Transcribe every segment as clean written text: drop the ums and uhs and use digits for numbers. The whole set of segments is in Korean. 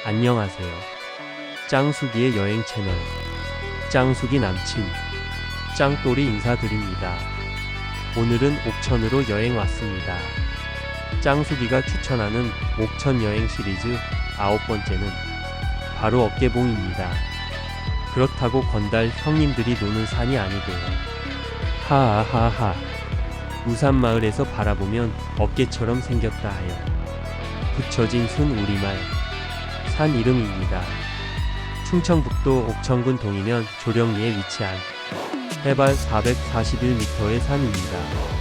안녕하세요. 짱숙이의 여행 채널 짱숙이 남친 짱돌이 인사드립니다. 오늘은 옥천으로 여행 왔습니다. 짱숙이가 추천하는 옥천여행 시리즈 9번째는 바로 어깨봉입니다. 그렇다고 건달 형님들이 노는 산이 아니고요. 하하하하. 우산마을에서 바라보면 어깨처럼 생겼다 하여 붙여진 순 우리말 산 이름입니다. 충청북도 옥천군 동이면 조령리에 위치한 해발 441m의 산입니다.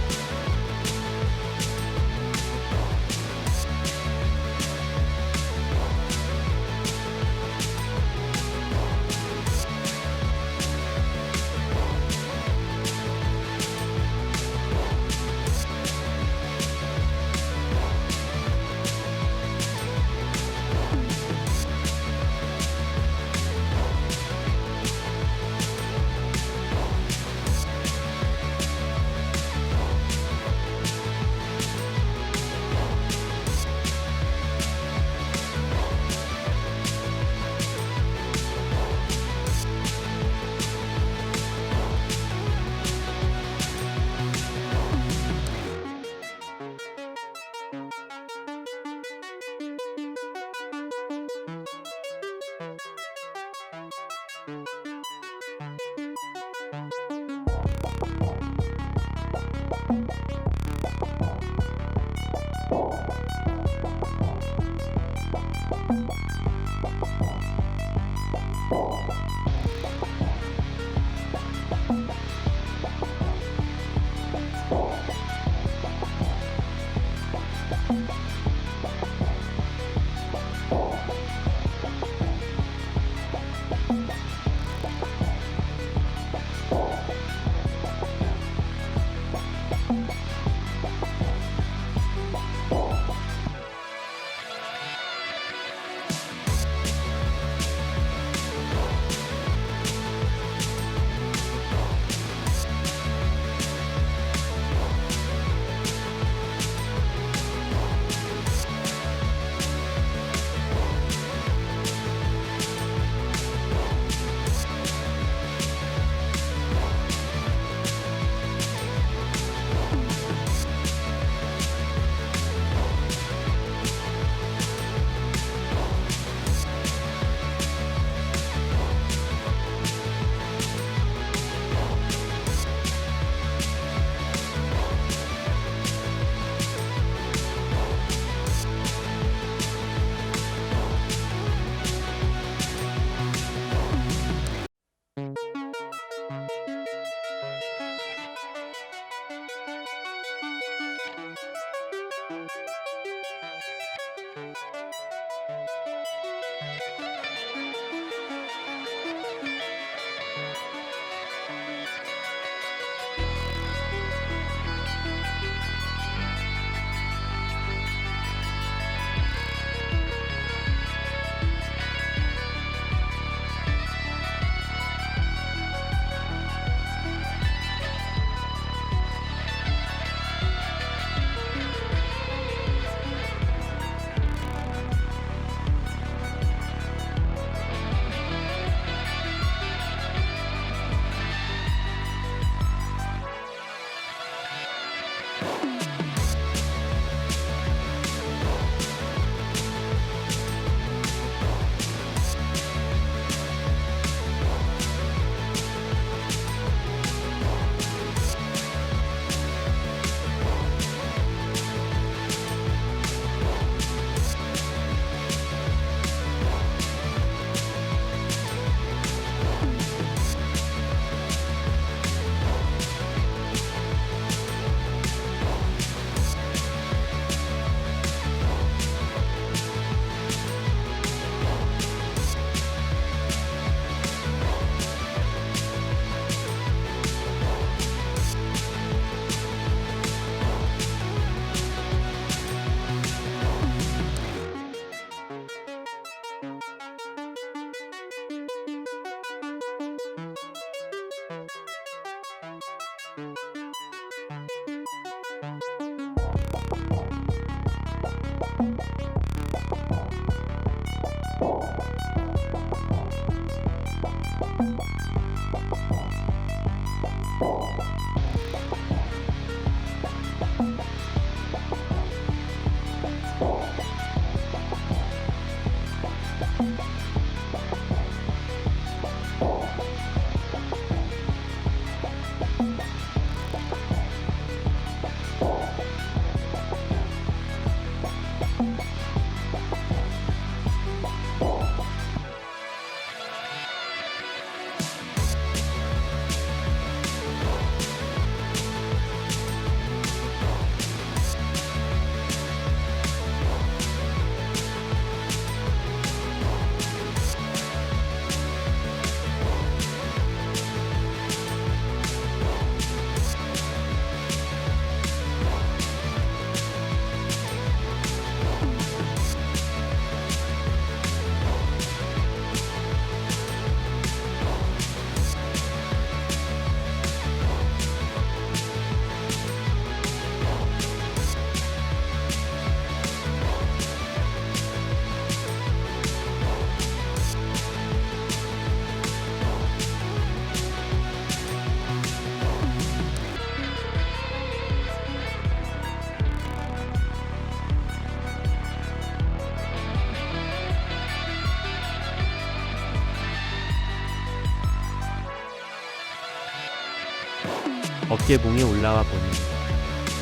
어깨봉에 올라와 보니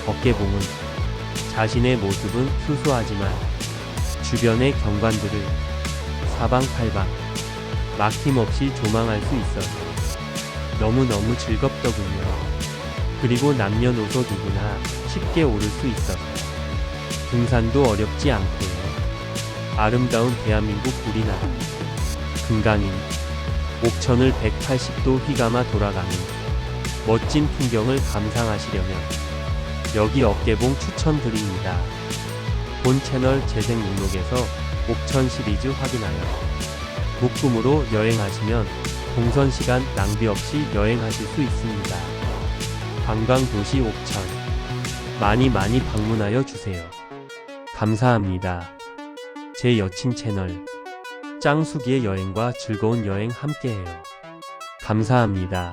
어깨봉은 자신의 모습은 수수하지만 주변의 경관들을 사방팔방 막힘없이 조망할 수 있어서 너무너무 즐겁더군요. 그리고 남녀노소 누구나 쉽게 오를 수 있어서 등산도 어렵지 않고요. 아름다운 대한민국 우리나라 금강인 옥천을 180도 휘감아 돌아가는 멋진 풍경을 감상하시려면 여기 어깨봉 추천드립니다. 본 채널 재생목록에서 옥천 시리즈 확인하여 묶음으로 여행하시면 동선시간 낭비 없이 여행하실 수 있습니다. 관광도시 옥천 많이 방문하여 주세요. 감사합니다. 제 여친 채널 짱수기의 여행과 즐거운 여행 함께해요. 감사합니다.